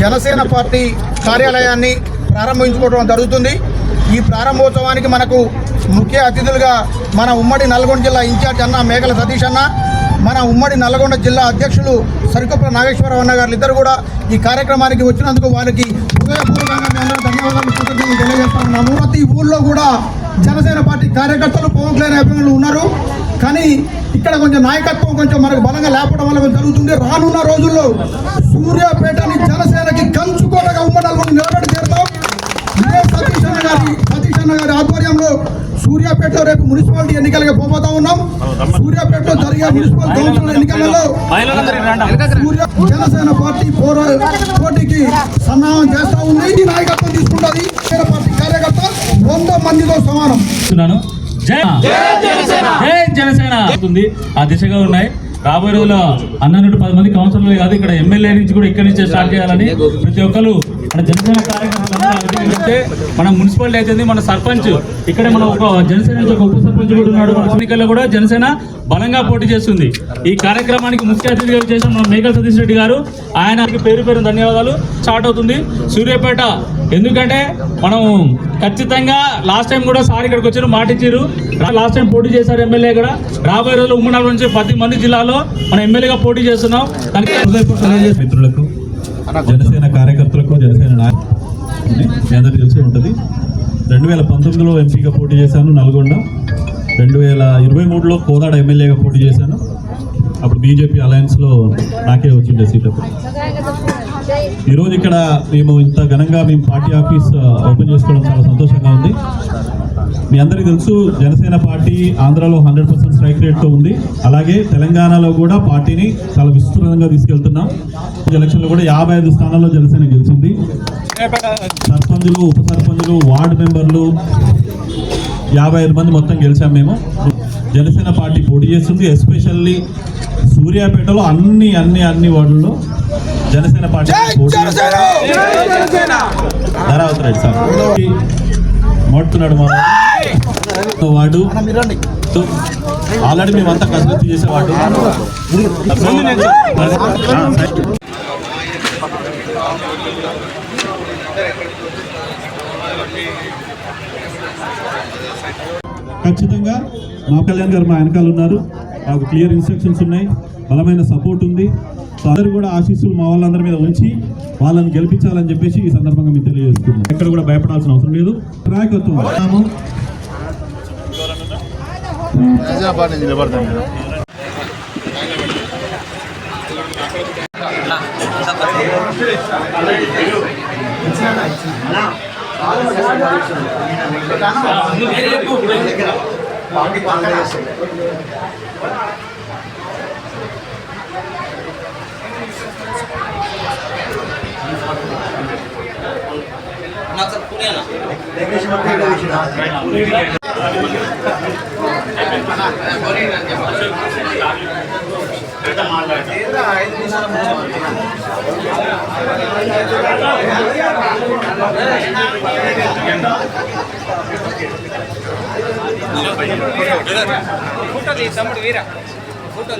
Janasena party కార్యాలయాన్ని ప్రారంభించుకోవడం జరుగుతుంది. ఈ ప్రారంభోత్సవానికి మనకు ముఖ్య అతిథులుగా మన ఉమ్మడి నల్గొండ జిల్లా ఇన్ఛార్జ్ అన్న మేకల సతీష్ అన్న, మన ఉమ్మడి నల్గొండ జిల్లా అధ్యక్షులు సరికొప్పల నాగేశ్వరరావు అన్న గారు ఇద్దరు కూడా ఈ కార్యక్రమానికి వచ్చినందుకు వారికి హృదయపూర్వకంగా ధన్యవాదాలు తెలియజేస్తున్నాము. ప్రతి ఊళ్ళో కూడా జనసేన పార్టీ కార్యకర్తలు పవన్ కళ్యాణ్ అభిమానులు ఉన్నారు. కానీ ఇక్కడ కొంచెం నాయకత్వం కొంచెం మనకు బలంగా లేపడం వల్ల జరుగుతుంది. రానున్న రోజుల్లో సూర్యాపేటని జనసేనకి కంచుకోటగా ఉమ్మడి నిలబడి తీరుతాం. ఇదే సతీష్ అన్న గారి ఆధ్వర్యంలో సూర్యాపేటలో రేపు మున్సిపాలిటీ ఎన్నికలుగా పోబోతా ఉన్నాం. సూర్యాపేటలో జరిగే మున్సిపల్ కౌన్సిల్ ఎన్నికలలో జనసేన పార్టీ పోటీకి సన్నాహం చేస్తా ఉంది. ఈ నాయకత్వం తీసుకుంటుంది. జనసేన పార్టీ కార్యకర్త 100 మందితో సమానం. జనసేన ఆ దిశగా ఉన్నాయి. రాబోయే రోజుల్లో అన్నట్టు 10 మంది కౌన్సిలర్లు కాదు, ఇక్కడ ఎమ్మెల్యే నుంచి కూడా ఇక్కడి నుంచే స్టార్ట్ చేయాలని ప్రతి ఒక్కరు మన జనసేన కార్యకర్తలు. మన మున్సిపాలిటీ అయితే మన సర్పంచ్ ఇక్కడే మన ఒక జనసేన ఒక ఉప సర్పంచ్ కూడా ఉన్నాడు. మన ఎన్నికల్లో కూడా జనసేన బలంగా పోటీ చేస్తుంది. ఈ కార్యక్రమానికి ముఖ్య అతిథిగా చేసిన మన మేకల సతీష్ రెడ్డి గారు, ఆయనకి పేరు ధన్యవాదాలు. స్టార్ట్ అవుతుంది సూర్యాపేట. ఎందుకంటే మనం ఖచ్చితంగా లాస్ట్ టైం కూడా సార్ ఇక్కడికి వచ్చారు, మాట ఇచ్చారు. లాస్ట్ టైం పోటీ చేశారు ఎమ్మెల్యే కూడా. రాబోయే రోజులు ఉమ్మడి నుంచి 10 మంది జిల్లాలో మనం ఎమ్మెల్యేగా పోటీ చేస్తున్నాం. మిత్రులకు, జనసేన కార్యకర్తలకు, జనసేన నాయకులకు మీ అందరికీ తెలిసి ఉంటుంది. 2019లో ఎంపీగా పోటీ చేశాను నల్గొండ. 2023లో కోదాడ ఎమ్మెల్యేగా పోటీ చేశాను. అప్పుడు బీజేపీ అలయన్స్లో నాకే వచ్చిండే సీట్. అప్పుడు ఈరోజు ఇక్కడ మేము ఇంత ఘనంగా మేము పార్టీ ఆఫీస్ ఓపెన్ చేసుకోవడం చాలా సంతోషంగా ఉంది. మీ అందరికీ తెలుసు జనసేన పార్టీ ఆంధ్రాలో 100% స్ట్రైక్ రేట్తో ఉంది. అలాగే తెలంగాణలో కూడా పార్టీని చాలా విస్తృతంగా తీసుకెళ్తున్నాం. ఎలక్షన్లో కూడా 55 స్థానాల్లో జనసేన గెలిచింది. సర్పంచులు, ఉప సర్పంచులు, వార్డు మెంబర్లు 55 మంది మొత్తం గెలిచాం మేము. జనసేన పార్టీ పోటీ చేస్తుంది. ఎస్పెషల్లీ సూర్యాపేటలో అన్ని వార్డుల్లో జనసేన పార్టీ ధరావతరెడ్డి సార్ మోడుతున్నాడు. మా వాడు ఆల్రెడీ మేమంతా కసరత్తు చేసేవాడు. ఖచ్చితంగా మా కళ్యాణ్ గారు మా వెనకాల ఉన్నారు. నాకు క్లియర్ ఇన్స్ట్రక్షన్స్ ఉన్నాయి, బలమైన సపోర్ట్ ఉంది. సో అందరూ కూడా ఆశీస్సులు మా వాళ్ళందరి మీద ఉంచి వాళ్ళని గెలిపించాలని చెప్పేసి ఈ సందర్భంగా మీకు తెలియజేస్తున్నాం. ఎక్కడ కూడా భయపడాల్సిన అవసరం లేదు. నాయకత్వం తమ్ముడు వీరా ఫోటో